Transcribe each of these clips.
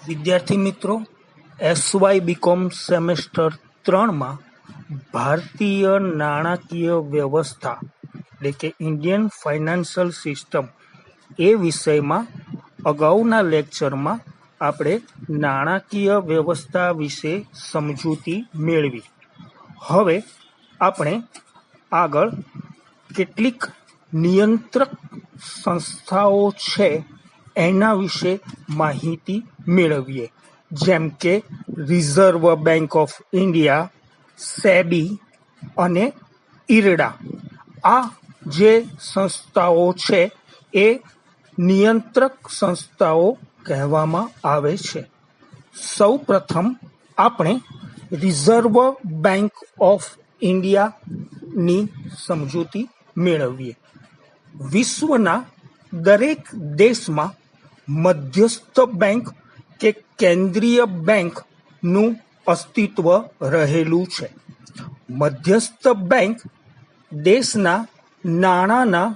વિદ્યાર્થી મિત્રો, SY BCom semester 3માં ભારતીય નાણાકીય વ્યવસ્થા એટલે કે ઇન્ડિયન ફાઇનાન્શિયલ સિસ્ટમ એ વિષયમાં અગાઉના લેક્ચરમાં આપણે નાણાકીય વ્યવસ્થા વિશે સમજૂતી મેળવી. હવે આપણે આગળ કેટલીક નિયંત્રક સંસ્થાઓ છે એના વિશે માહિતી મેળવીએ, જેમ કે reserve bank of India, SEBI અને ઇરડા. આ જે સંસ્થાઓ છે એ નિયંત્રક સંસ્થાઓ કહેવામાં આવે છે. સૌ પ્રથમ આપણે રિઝર્વ બેંક ઓફ ઇન્ડિયાની સમજૂતી મેળવીએ. વિશ્વના દરેક દેશમાં મધ્યસ્થ બેંક કે કેન્દ્રીય બેંકનું અસ્તિત્વ રહેલું છે. મધ્યસ્થ બેંક દેશના નાણાંના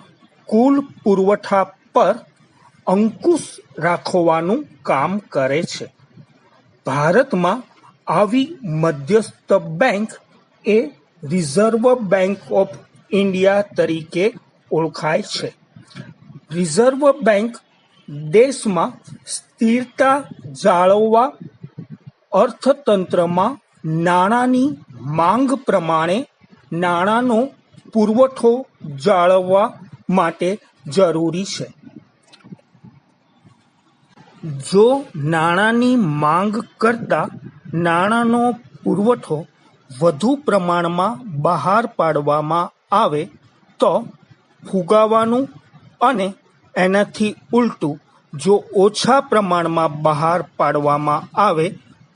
કુલ પુરવઠા પર અંકુશ રાખવાનું કામ કરે છે. ભારતમાં આવી મધ્યસ્થ bank A reserve bank of India તરીકે ઓળખાય છે. રિઝર્વ બેંક દેશમાં સ્થિરતા જાળવવા, અર્થતંત્રમાં નાણાંની માંગ પ્રમાણે નાણાંનો પુરવઠો જાળવવા માટે જરૂરી છે. જો નાણાંની માંગ કરતાં નાણાંનો પુરવઠો વધુ પ્રમાણમાં બહાર પાડવામાં આવે તો ફુગાવાનું અને એનાથી ઉલટું જો ઓછા પ્રમાણમાં બહાર પાડવામાં આવે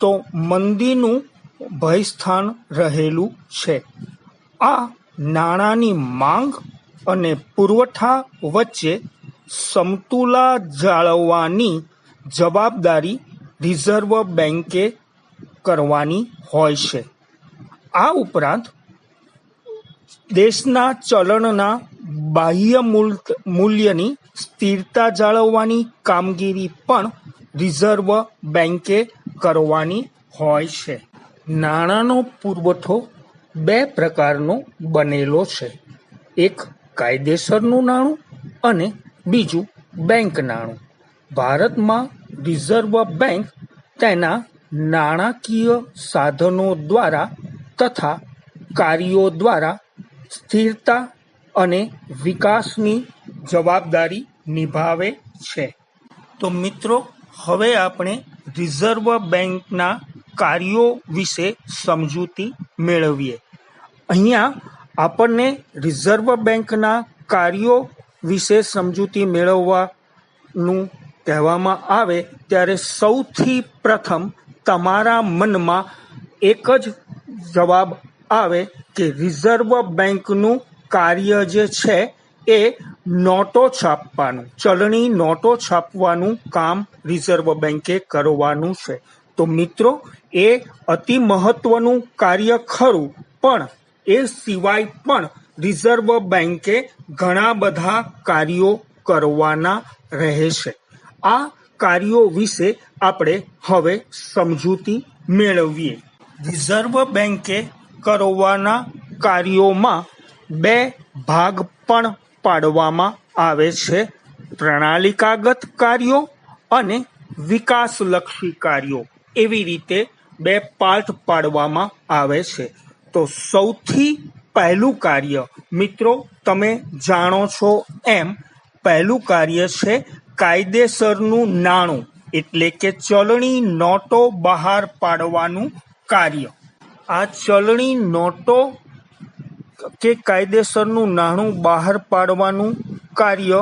તો મંદીનું ભયસ્થાન રહેલું છે. આ નાણાંની માંગ અને પુરવઠા વચ્ચે સમતુલા જાળવવાની જવાબદારી રિઝર્વ બેંકે કરવાની હોય છે. આ ઉપરાંત દેશના ચલણના બાહ્ય મૂલ્યની સ્થિરતા જાળવવાની કામગીરી પણ રિઝર્વ બેંકે કરવાની હોય છે. નાણાંનો પુરવઠો બે પ્રકારનો બનેલો છે. એક કાયદેસરનું નાણું અને બીજું બેંક નાણું. ભારતમાં રિઝર્વ બેંક તેના નાણાકીય સાધનો દ્વારા તથા કાર્યો દ્વારા સ્થિરતા અને વિકાસની જવાબદારી નિભાવે છે. તો મિત્રો, હવે આપણે રિઝર્વ બેંકના કાર્યો વિશે સમજૂતી મેળવીએ. અહીંયા આપણને રિઝર્વ બેંકના કાર્યો વિશે સમજૂતી મેળવવાનું કહેવામાં આવે ત્યારે સૌથી પ્રથમ તમારા મનમાં એક જ જવાબ આવે કે રિઝર્વ બેંકનું કાર્ય જે છે એ નોટો છાપવાનું, ચલણી નોટો છાપવાનું કામ રિઝર્વ બેંકે કરવાનું છે. તો મિત્રો, એ અતિ મહત્વનું કાર્ય ખરું, પણ એ સિવાય પણ રિઝર્વ બેંકે ઘણા બધા કાર્યો કરવાના રહે છે. આ કાર્યો વિશે આપણે હવે સમજૂતી મેળવીએ. રિઝર્વ બેંકે કરવાના કાર્યોમાં બે ભાગ પણ પાડવામાં આવે છે: પ્રણાલિકાગત કાર્યો અને વિકાસલક્ષી કાર્યો. એવી રીતે બે પાર્ટ પાડવામાં આવે છે. તો સૌથી પહેલું કાર્ય, મિત્રો તમે જાણો છો એમ, પહેલું કાર્ય છે કાયદેસરનું નાણું એટલે કે ચલણી નોટો બહાર પાડવાનું કાર્ય. આ ચલણી નોટો કે કાયદેસરનું નાણું બહાર પાડવાનું કાર્ય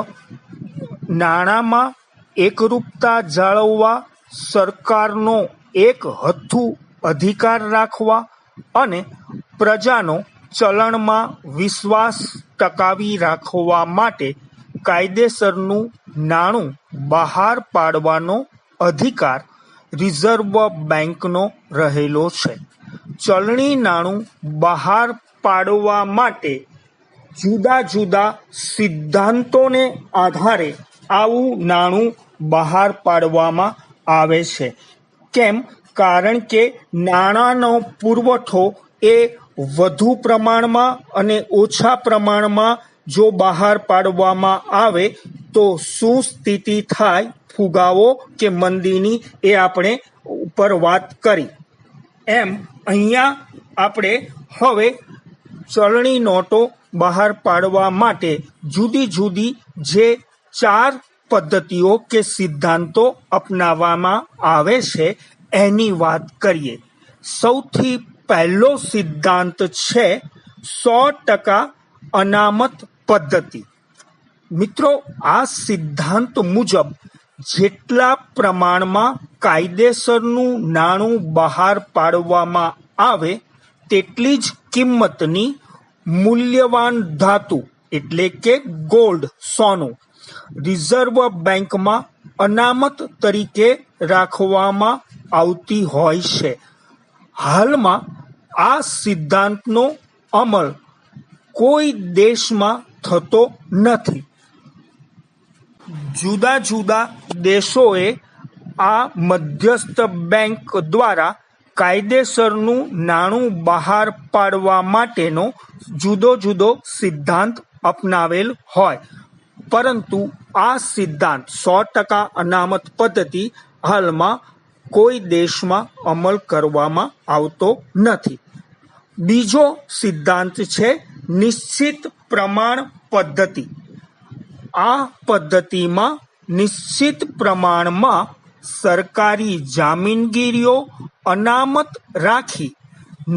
નાણાંમાં એકરૂપતા જાળવવા, સરકારનો એક હથ્થું અધિકાર રાખવા અને પ્રજાનો ચલણમાં વિશ્વાસ ટકાવી રાખવા માટે કાયદેસરનું નાણું બહાર પાડવાનો અધિકાર રિઝર્વ બેંકનો રહેલો છે. ચલણી નાણું બહાર પાડવા માટે જુદા જુદા સિદ્ધાંતોને આધારે આવું નાણું બહાર પાડવામાં આવે છે. કેમ? કારણ કે નાણાંનો પુરવઠો એ વધુ પ્રમાણમાં અને ઓછા પ્રમાણમાં જો બહાર પાડવામાં આવે તો શું સ્થિતિ થાય, ફુગાવો કે મંદીની, એ આપણે ઉપર વાત કરી. એમ અહીંયા આપણે હવે ચલણી નોટો બહાર પાડવા માટે જુદી જુદી જે 4 પદ્ધતિઓ કે સિદ્ધાંતો અપનાવવામાં આવે છે એની વાત કરીએ. સૌથી પહેલો સિદ્ધાંત છે 100% અનામત પદ્ધતિ. મિત્રો, આ સિદ્ધાંત મુજબ જેટલા પ્રમાણમાં કાયદેસરનું નાણું બહાર પાડવામાં આવે તેટલી જ કિંમતની મૂલ્યવાન ધાતુ એટલે કે ગોલ્ડ, સોનું, રિઝર્વ બેંકમાં અનામત તરીકે રાખવામાં આવતી હોય છે. હાલમાં આ સિદ્ધાંતનો અમલ કોઈ દેશમાં થતો નથી. જુદા જુદા દેશોએ આ મધ્યસ્થ બેંક દ્વારા કાયદેસરનું નાણું બહાર પાડવા માટેનો જુદો જુદો સિદ્ધાંત અપનાવેલ હોય, પરંતુ આ સિદ્ધાંત 100% અનામત પદ્ધતિ હાલમાં કોઈ દેશમાં અમલ કરવામાં આવતો નથી. બીજો સિદ્ધાંત છે નિશ્ચિત પ્રમાણ પદ્ધતિ. આ પદ્ધતિમાં નિશ્ચિત પ્રમાણમાં સરકારી જામીનગીરીઓ અનામત રાખી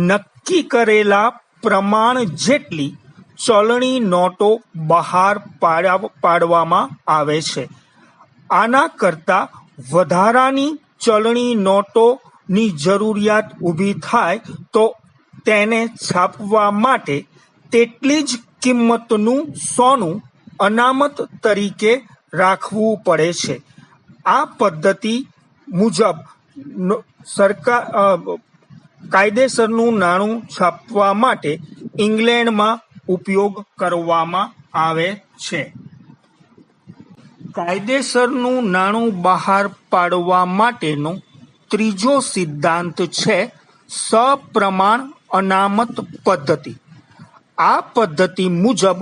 નક્કી કરેલા પ્રમાણ જેટલી ચલણી નોટો બહાર પાડવામાં આવે છે. આના કરતાં વધારાની ચલણી નોટોની જરૂરિયાત ઊભી થાય તો તેને છાપવા માટે તેટલી જ કિંમતનું સોનું અનામત તરીકે રાખવું પડે છે. આ પદ્ધતિ મુજબ કાયદેસરનું નાણું છાપવા માટે ઇંગ્લેન્ડમાં ઉપયોગ કરવામાં આવે છે. કાયદેસરનું નાણું બહાર પાડવા માટેનો ત્રીજો સિદ્ધાંત છે સપ્રમાણ અનામત પદ્ધતિ. આ પદ્ધતિ મુજબ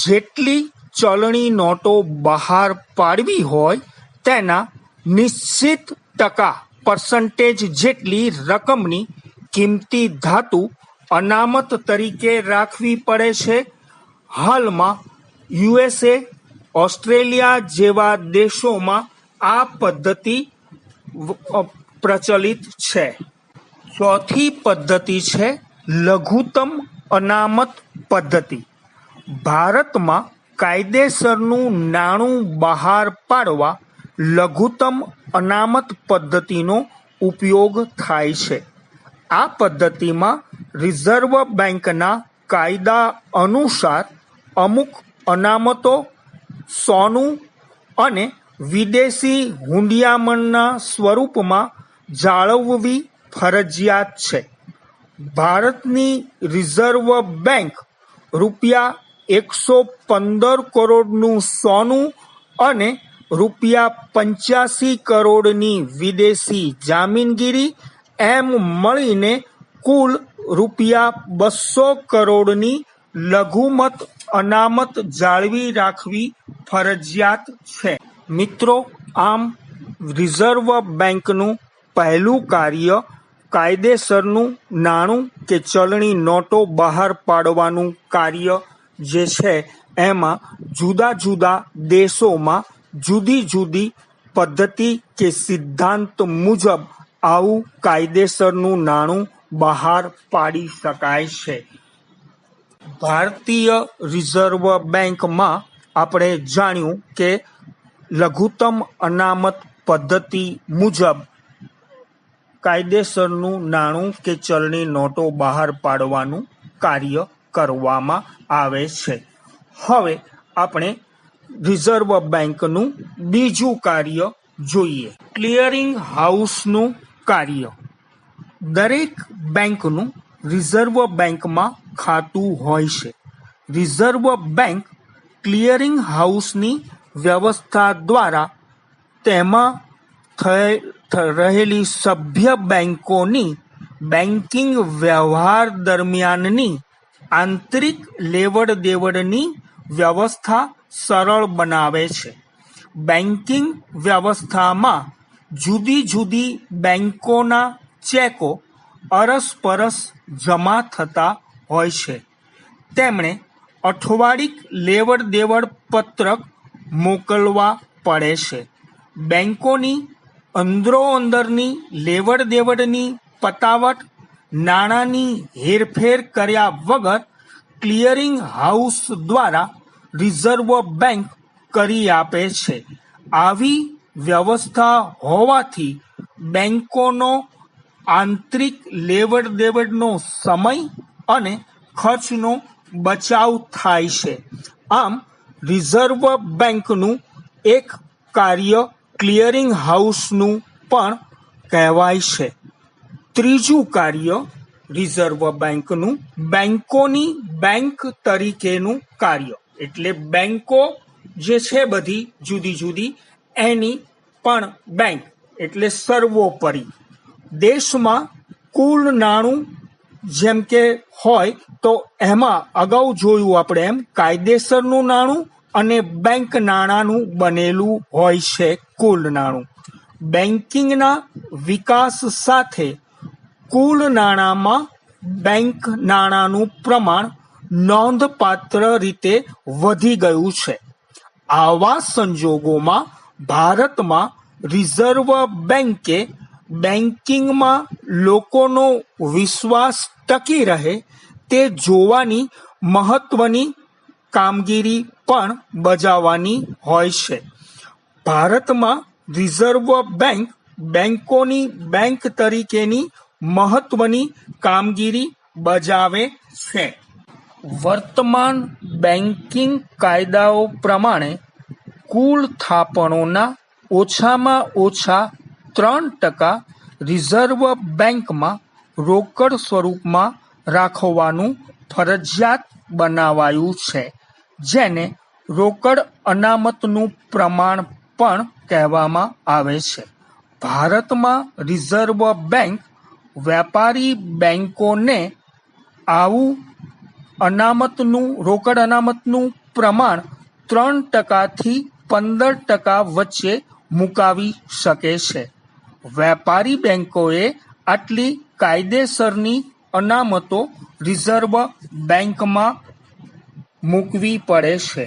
જેટલી ચલણી નોટો બહાર પાડવી હોય તેના નિશ્ચિત % જેટલી રકમની કિંમતી ધાતુ અનામત તરીકે રાખવી પડે છે. હાલમાં USA, ઓસ્ટ્રેલિયા જેવા દેશોમાં આ પદ્ધતિ પ્રચલિત છે. ચોથી પદ્ધતિ છે લઘુત્તમ અનામત પદ્ધતિ. ભારતમાં કાયદેસરનું નાણું બહાર પાડવા લઘુત્તમ અનામત પદ્ધતિનો ઉપયોગ થાય છે. આ પદ્ધતિમાં રિઝર્વ બેંકના કાયદા અનુસાર અમુક અનામતો સોનું અને વિદેશી હુંડિયામણના સ્વરૂપમાં જાળવવી ફરજિયાત છે. ભારતની રિઝર્વ બેંક રૂપિયા 115 કરોડનું સોનું અને રૂપિયા 85 કરોડની વિદેશી જામીનગીરી એમ મળીને કુલ રૂપિયા 200 કરોડની લઘુમત અનામત જાળવી રાખવી ફરજિયાત છે. મિત્રો, આમ રિઝર્વ બેંકનું પહેલું કાર્ય કાયદેસરનું નાણું કે ચલણી નોટો બહાર પાડવાનું કાર્ય જે છે એમાં જુદા જુદા દેશોમાં જુદી જુદી પદ્ધતિ કે સિદ્ધાંત મુજબ આવું કાયદેસરનું નાણું બહાર પાડી શકાય છે. ભારતીય રિઝર્વ બેંકમાં આપણે જાણ્યું કે લઘુત્તમ અનામત પદ્ધતિ મુજબ કાયદેસરનું નાણું કે ચલણી નોટો બહાર પાડવાનું કાર્ય કરવામાં આવે છે. હવે આપણે રિઝર્વ બેંકનું બીજું કાર્ય જોઈએ, ક્લિયરિંગ હાઉસનું કાર્ય. દરેક બેંકનું રિઝર્વ બેંકમાં ખાતું હોય છે. રિઝર્વ બેંક ક્લિયરિંગ હાઉસની વ્યવસ્થા દ્વારા તેમાં થયેલ રહેલી સભ્ય બેંકોની બેન્કિંગ વ્યવહાર દરમિયાનની આંતરિક લેવડ દેવડની વ્યવસ્થા સરળ બનાવે છે. બેન્કિંગ વ્યવસ્થામાં જુદી જુદી બેંકોના ચેકો અરસપરસ જમા થતા હોય છે. તેમણે અઠવાડિક લેવડ દેવડ પત્રક મોકલવા પડે છે. બેંકોની અંદરોઅંદરની લેવડ દેવડની પતાવટ નાણાંની હેરફેર કર્યા વગર ક્લિયરિંગ હાઉસ દ્વારા રિઝર્વ બેંક કરી આપે છે. આવી વ્યવસ્થા હોવાથી બેંકોનો આંતરિક લેવડ દેવડનો સમય અને ખર્ચનો બચાવ થાય છે. આમ રિઝર્વ બેંકનું એક કાર્ય ક્લિયરિંગ હાઉસનું પણ કહેવાય છે. ત્રીજું કાર્ય રિઝર્વ બેંકનું બેંકોની બેંક તરીકેનું કાર્ય, એટલે બેંકો જે છે બધી જુદી જુદી એની પણ બેંક એટલે સર્વોપરી. દેશમાં કુલ નાણું જેમ કે હોય તો એમાં અગાઉ જોયું આપણે એમ કાયદેસરનું નાણું અને બેંક નાણાંનું બનેલું હોય છે કુલ નાણું. બેન્કિંગના વિકાસ સાથે કુલ નાણાંમાં બેંક નાણાંનું પ્રમાણ નોંધપાત્ર રીતે વધી ગયું છે. આવા સંજોગોમાં ભારતમાં રિઝર્વ બેંકે બેન્કિંગમાં લોકોનો વિશ્વાસ ટકી રહે તે જોવાની મહત્વની કામગીરી પણ બજાવવાની હોય છે. ભારતમાં રિઝર્વ બેંક બેંકોની બેંક તરીકેની મહત્વની કામગીરી બજાવે છે. વર્તમાન બેન્કિંગ કાયદાઓ પ્રમાણે કુલ થાપણોના ઓછામાં ઓછા 3% રિઝર્વ બેંકમાં રોકડ સ્વરૂપમાં રાખવાનું ફરજિયાત બનાવાયું છે, જેને રોકડ અનામતનું પ્રમાણ પણ કહેવામાં આવે છે. ભારતમાં રિઝર્વ બેંક વેપારી બેંકોને આવું રોકડ અનામતનું પ્રમાણ 3% થી 15% વચ્ચે મુકાવી શકે છે. વેપારી બેંકોએ આટલી કાયદેસરની અનામતો રિઝર્વ બેંકમાં મૂકવી પડે છે.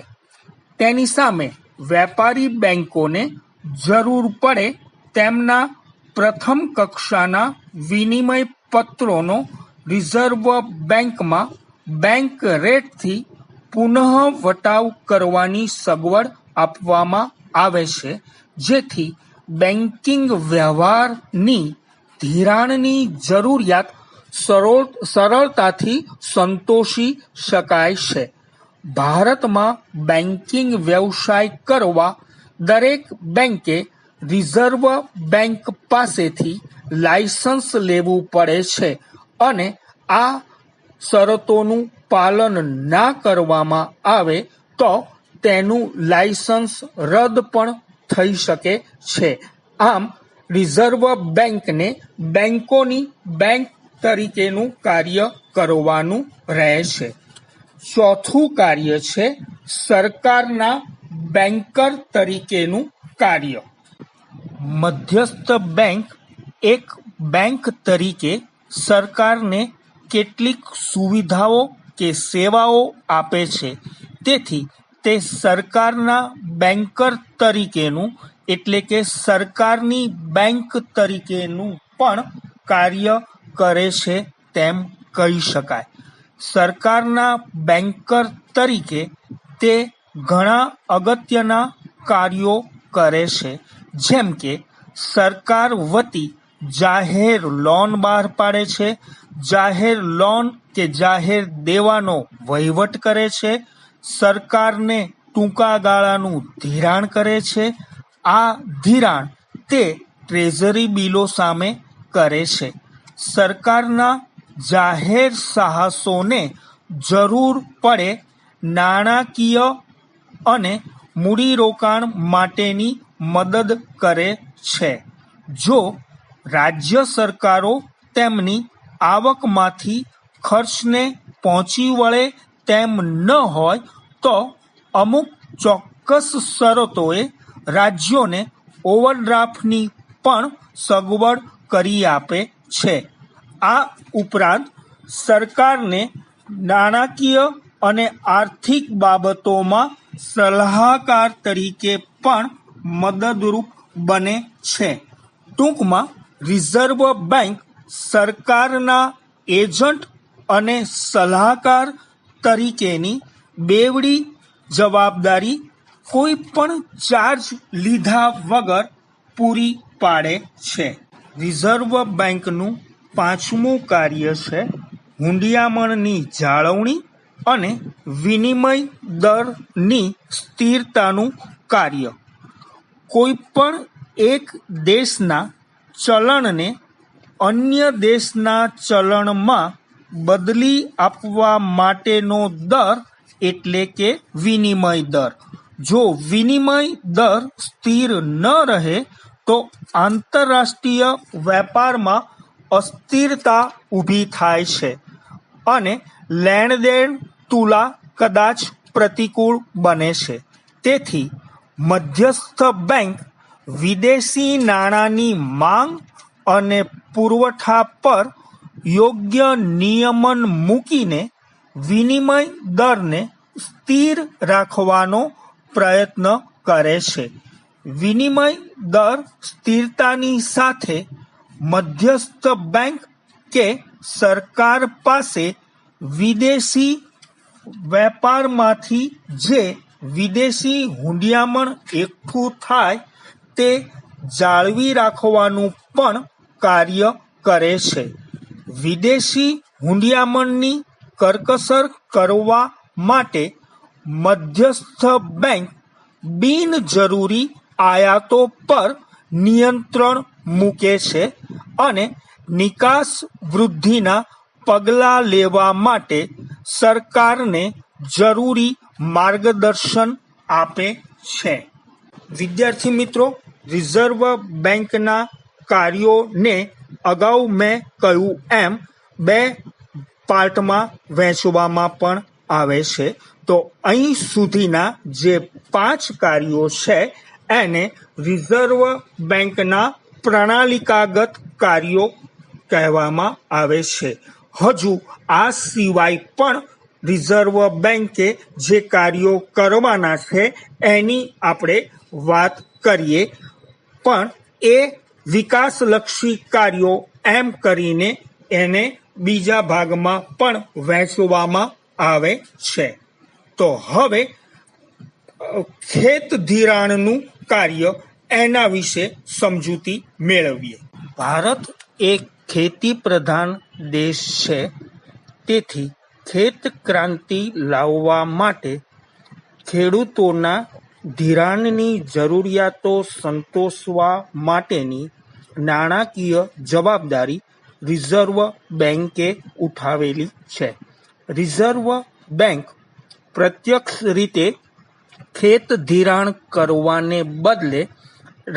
તેની સામે વેપારી બેંકોને જરૂર પડે તેમના પ્રથમ કક્ષાના વિનિમય પત્રોનો રિઝર્વ બેંકમાં બેંક રેટથી પુનઃ વટાવ કરવાની સગવડ આપવામાં આવે છે, જેથી બેન્કિંગ વ્યવહારની ધિરાણની જરૂરિયાત સરળતાથી સંતોષી શકાય છે. ભારતમાં બેન્કિંગ વ્યવસાય કરવા દરેક બેંકે રિઝર્વ બેંક પાસેથી લાયસન્સ લેવું પડે છે અને આ શરતોનું પાલન ના કરવામાં આવે તો તેનું લાયસન્સ રદ પણ થઈ શકે છે. આમ રિઝર્વ બેંકને બેંકોની બેંક તરીકેનું કાર્ય કરવાનું રહે છે. ચોથું કાર્ય છે સરકારના બેન્કર તરીકેનું કાર્ય. મધ્યસ્થ બેંક એક બેંક તરીકે સરકારને કેટલીક સુવિધાઓ કે સેવાઓ આપે છે. તેથી તે સરકારના બેન્કર તરીકેનું એટલે કે સરકારની બેંક તરીકેનું પણ કાર્ય કરે છે તેમ કહી શકાય. સરકારના બેન્કર તરીકે તે ઘણા અગત્યના કાર્યો કરે છે, જેમ કે સરકાર વતી જાહેર લોન બહાર પાડે છે, જાહેર લોન કે જાહેર દેવાનો વહીવટ કરે છે, સરકારને ટૂંકા ગાળાનું ધિરાણ કરે છે. આ ધિરાણ તે ટ્રેઝરી બિલો સામે કરે છે. સરકારના જાહેર સાહસોને જરૂર પડે નાણાકીય અને મૂડીરોકાણ માટેની મદદ કરે છે. જો રાજ્ય સરકારો તેમની આવકમાંથી ખર્ચને પહોંચી વળે તેમ ન હોય તો અમુક ચોક્કસ શરતોએ રાજ્યોને ઓવરડ્રાફ્ટની પણ સગવડ કરી આપે છે. આ ઉપરાંત સરકારને નાણાકીય અને આર્થિક બાબતોમાં સલાહકાર તરીકે પણ મદદરૂપ બને છે. ટૂંકમાં રિઝર્વ બેંક સરકારના એજન્ટ અને સલાહકાર તરીકેની બેવડી જવાબદારી કોઈ પણ ચાર્જ લીધા વગર પૂરી પાડે છે. રિઝર્વ બેંકનું પાંચમું કાર્ય છે હુંડિયામણની જાળવણી અને વિનિમય દરની સ્થિરતાનું કાર્ય. કોઈ પણ એક દેશના ચલણને અન્ય દેશના ચલણમાં બદલી આપવા માટેનો દર એટલે કે વિનિમય દર. જો વિનિમય દર સ્થિર ન રહે તો આંતરરાષ્ટ્રીય વેપારમાં અસ્થિરતા ઊભી થાય છે અને લેણદેણ તુલા કદાચ પ્રતિકૂળ બને છે. તેથી મધ્યસ્થ બેંક વિદેશી નાણાંની માંગ અને પુરવઠા પર યોગ્ય નિયમન મૂકીને વિનિમય દરને સ્થિર રાખવાનો પ્રયત્ન કરે છે. વિનિમય દર સ્થિરતાની સાથે મધ્યસ્થ બેંક કે સરકાર પાસે વિદેશી વેપારમાંથી જે વિદેશી હુંડિયામણ એકઠું થાય તે જાળવી રાખવાનું પણ કાર્ય કરે છે. વિદેશી હુંડિયામણની કરકસર કરવા માટે મધ્યસ્થ બેંક બિનજરૂરી આયાતો પર નિયંત્રણ મૂકે છે અને નિકાસ વૃદ્ધિના પગલાં લેવા માટે સરકારને જરૂરી માર્ગદર્શન આપે છે. વિદ્યાર્થી મિત્રો, રિઝર્વ બેંકના કાર્યોને અગાઉ મેં કહ્યું એમ બે પાર્ટમાં વહેંચવામાં પણ આવે છે. તો અહીં સુધીના જે 5 કાર્યો છે એને રિઝર્વ બેંકના પ્રણાલિકાગત કાર્યો કહેવામાં આવે છે. હજુ આ સિવાય પણ રિઝર્વ બેંકે જે કાર્યો કરવાના છે એની આપણે વાત કરીએ, પણ એ વિકાસલક્ષી કાર્યો એમ કરીને એને બીજા ભાગમાં પણ વહેંચવામાં આવે છે. તો હવે ખેત ધિરાણનું કાર્ય એના વિશે સમજૂતી મેળવીએ. ભારત એક ખેતી પ્રધાન દેશ છે. તેથી ખેત ક્રાંતિ લાવવા માટે ખેડૂતોના ધિરાણની જરૂરિયાતો સંતોષવા માટેની નાણાકીય જવાબદારી રિઝર્વ બેંકે ઉઠાવેલી છે. રિઝર્વ બેંક પ્રત્યક્ષ રીતે ખેત ધિરાણ કરવાને બદલે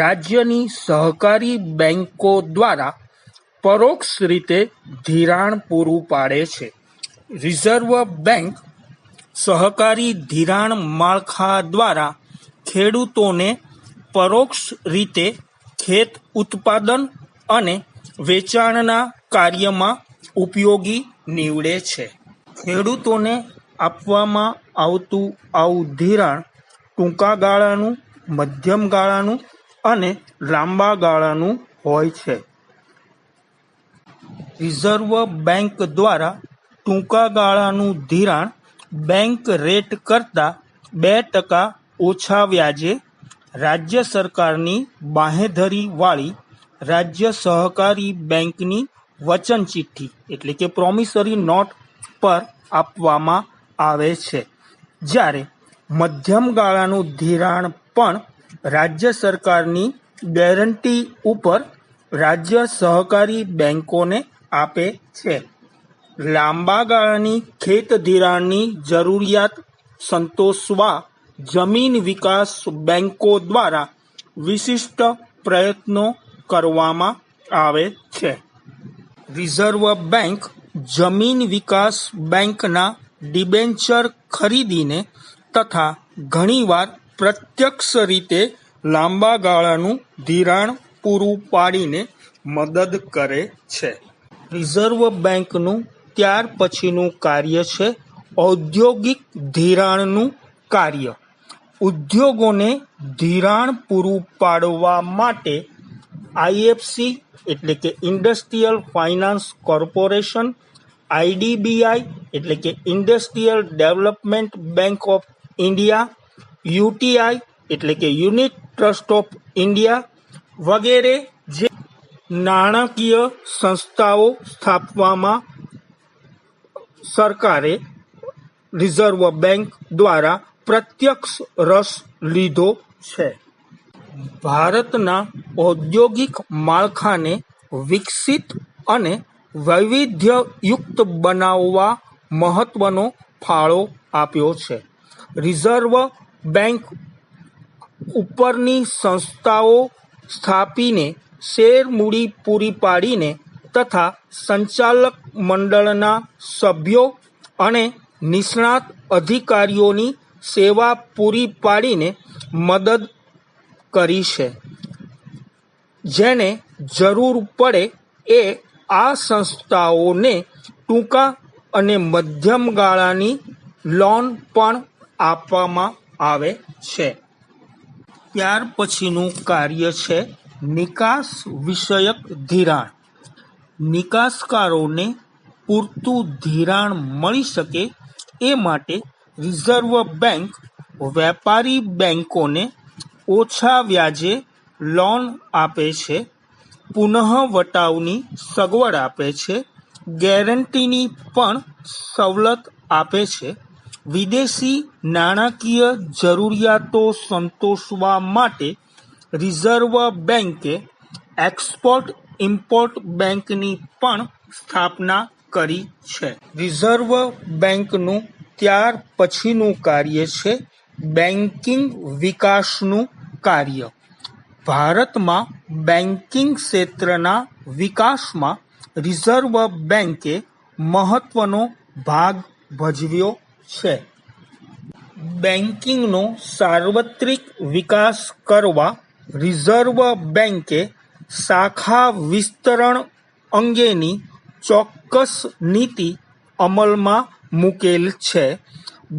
રાજ્યની સહકારી બેંકો દ્વારા પરોક્ષ રીતે ધિરાણ પૂરું પાડે છે. રિઝર્વ બેંક સહકારી ધિરાણ માળખા દ્વારા ખેડૂતોને પરોક્ષ રીતે ખેત ઉત્પાદન અને વેચાણના કાર્યમાં ઉપયોગી નીવડે છે. ખેડૂતોને આપવામાં આવતું આવું ધિરાણ ટૂંકા ગાળાનું, મધ્યમ ગાળાનું અને લાંબા ગાળાનું હોય છે. રિઝર્વ બેંક દ્વારા ટૂંકા ગાળાનું ધિરાણ બેંક રેટ કરતાં 2% ઓછા વ્યાજે રાજ્ય સરકારની બાંહેધરીવાળી રાજ્ય સહકારી બેંકની વચન ચિઠ્ઠી એટલે કે પ્રોમિસરી નોટ પર આપવામાં આવે છે. જ્યારે મધ્યમ ગાળાનું ધિરાણ પણ રાજ્ય સરકારની ગેરંટી ઉપર રાજ્ય સહકારી બેંકોને આપે છે. લાંબા ગાળાની ખેત ધિરાણની જરૂરિયાત સંતોષવા જમીન વિકાસ બેંકો દ્વારા વિશિષ્ટ પ્રયત્નો કરવામાં આવે છે. રિઝર્વ બેંક જમીન વિકાસ બેંકના ડિબેન્ચર ખરીદીને તથા ઘણીવાર પ્રત્યક્ષ રીતે લાંબા ગાળાનું ધિરાણ પૂરું પાડીને મદદ કરે છે. રિઝર્વ બેંકનું ત્યાર પછીનું કાર્ય છે ઔદ્યોગિક ધિરાણનું કાર્ય. ઉદ્યોગોને ધિરાણ પૂરું પાડવા માટે આઈએફસી એટલે કે ઇન્ડસ્ટ્રીયલ ફાઇનાન્સ કોર્પોરેશન, આઈડીબીઆઈ એટલે કે industrial development bank of India, UTI એટલે કે યુનિટ ટ્રસ્ટ ઓફ ઇન્ડિયા વગેરે જે નાણાકીય સંસ્થાઓ સ્થાપવામાં સરકારે રિઝર્વ બેંક દ્વારા પ્રત્યક્ષ રસ લીધો છે. ભારતના ઔદ્યોગિક માળખાને વિકસિત અને વૈવિધ્યયુક્ત બનાવવા મહત્વનો ફાળો આપ્યો છે. રિઝર્વ બેંક ઉપરની સંસ્થાઓ સ્થાપીને શેરમૂડી પૂરી પાડીને તથા સંચાલક મંડળના સભ્યો અને નિષ્ણાત અધિકારીઓની સેવા પૂરી પાડીને મદદ કરી છે. જેને જરૂર પડે એ આ સંસ્થાઓને ટૂંકા અને મધ્યમ ગાળાની લોન પણ આપવામાં આવે છે. ત્યાર પછીનું કાર્ય છે નિકાસ વિષયક ધિરાણ. નિકાસકારોને પૂરતું ધિરાણ મળી શકે એ માટે રિઝર્વ બેંક વેપારી બેંકોને ઓછા વ્યાજે લોન આપે છે, પુનઃવટાવની સગવડ આપે છે, ગેરંટીની પણ સવલત આપે છે. વિદેશી નાણાકીય જરૂરિયાતો સંતોષવા માટે રિઝર્વ બેંકે એક્સપોર્ટ ઇમ્પોર્ટ બેંકની પણ સ્થાપના કરી છે. રિઝર્વ બેંકનું ત્યાર પછીનું કાર્ય છે બેન્કિંગ વિકાસનું કાર્ય. ભારતમાં બેન્કિંગ ક્ષેત્રના વિકાસમાં રિઝર્વ બેંકે મહત્વનો ભાગ ભજવ્યો છે. બેન્કિંગનો સાર્વત્રિક વિકાસ કરવા રિઝર્વ બેંકે શાખા વિસ્તરણ અંગેની ચોક્કસ નીતિ અમલમાં મૂકેલ છે.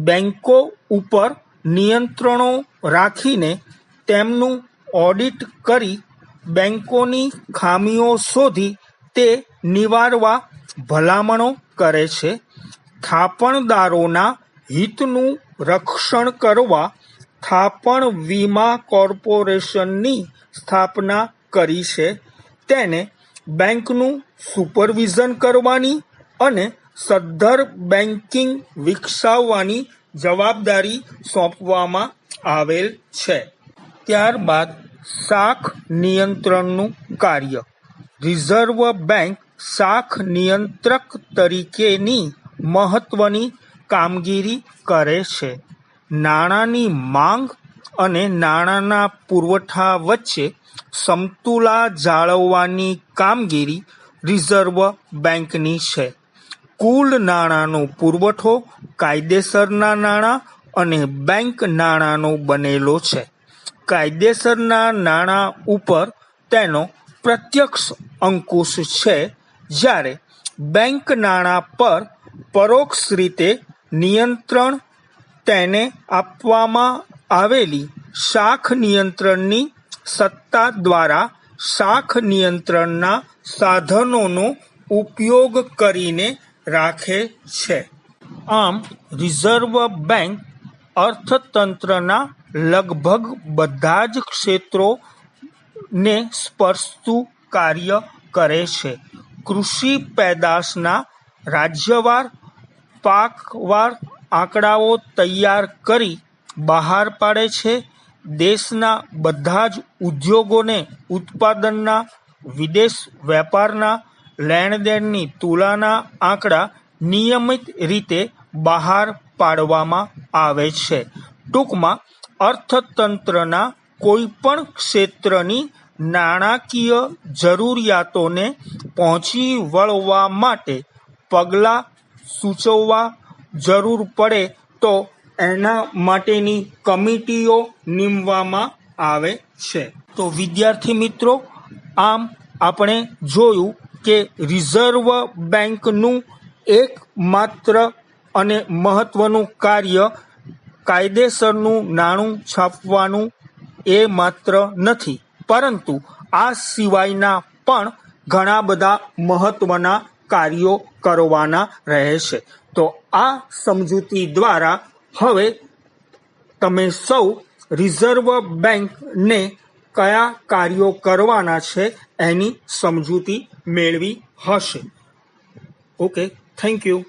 બેંકો ઉપર નિયંત્રણો રાખીને તેમનું ઓડિટ કરી બેંકોની ખામીઓ શોધી તે નિવારવા ભલામણો કરે છે. થાપણદારોના હિતનું રક્ષણ કરવા થાપણ વીમા કોર્પોરેશનની સ્થાપના કરી છે. તેને બેંકનું સુપરવિઝન કરવાની અને સદ્ધર બેન્કિંગ વિકસાવવાની જવાબદારી સોંપવામાં આવેલ છે. ત્યારબાદ શાખ નિયંત્રણનું કાર્ય. રિઝર્વ બેંક શાખ નિયંત્રક તરીકેની મહત્વની કામગીરી કરે છે. નાણાંની માંગ અને નાણાંના પુરવઠા વચ્ચે સમતુલા જાળવવાની કામગીરી રિઝર્વ બેંકની છે. કુલ નાણાંનો પુરવઠો કાયદેસરના નાણાં અને બેંક નાણાંનો બનેલો છે. કાયદેસરના નાણાં ઉપર તેનો પ્રત્યક્ષ અંકુશ છે, જ્યારે બેંક નાણાં પર પરોક્ષ રીતે નિયંત્રણ તેને આપવામાં આવેલી શાખ નિયંત્રણની સત્તા દ્વારા શાખ નિયંત્રણના સાધનોનો ઉપયોગ કરીને રાખે છે. આમ રિઝર્વ બેંક અર્થતંત્રના લગભગ બધા જ ક્ષેત્રોને સ્પર્શતું કાર્ય કરે છે. કૃષિ પેદાશના રાજ્યવાર પાકવાર આંકડાઓ તૈયાર કરી બહાર પાડે છે. દેશના બધા જ ઉદ્યોગોને ઉત્પાદનના, વિદેશ વેપારના, લેણદેણની તુલના આંકડા નિયમિત રીતે બહાર પાડવામાં આવે છે. ટૂંકમાં અર્થતંત્રના કોઈ પણ ક્ષેત્રની નાણાકીય જરૂરિયાતોને પહોંચી વળવા માટે પગલાં સૂચવવા જરૂર પડે તો એના માટેની કમિટીઓ નીમવામાં આવે છે. તો વિદ્યાર્થી મિત્રો, આમ આપણે જોયું કે રિઝર્વ બેંકનું એકમાત્ર અને મહત્વનું કાર્ય કાયદેસરનું નાણું છાપવાનું એ માત્ર નથી, પરંતુ આ સિવાયના પણ ઘણા બધા મહત્વના કાર્યો કરવાના રહે છે. તો આ સમજૂતી દ્વારા હવે તમે સૌ રિઝર્વ બેંકને કયા કાર્યો કરવાના છે એની સમજૂતી મેળવી હશે. Okay, thank you.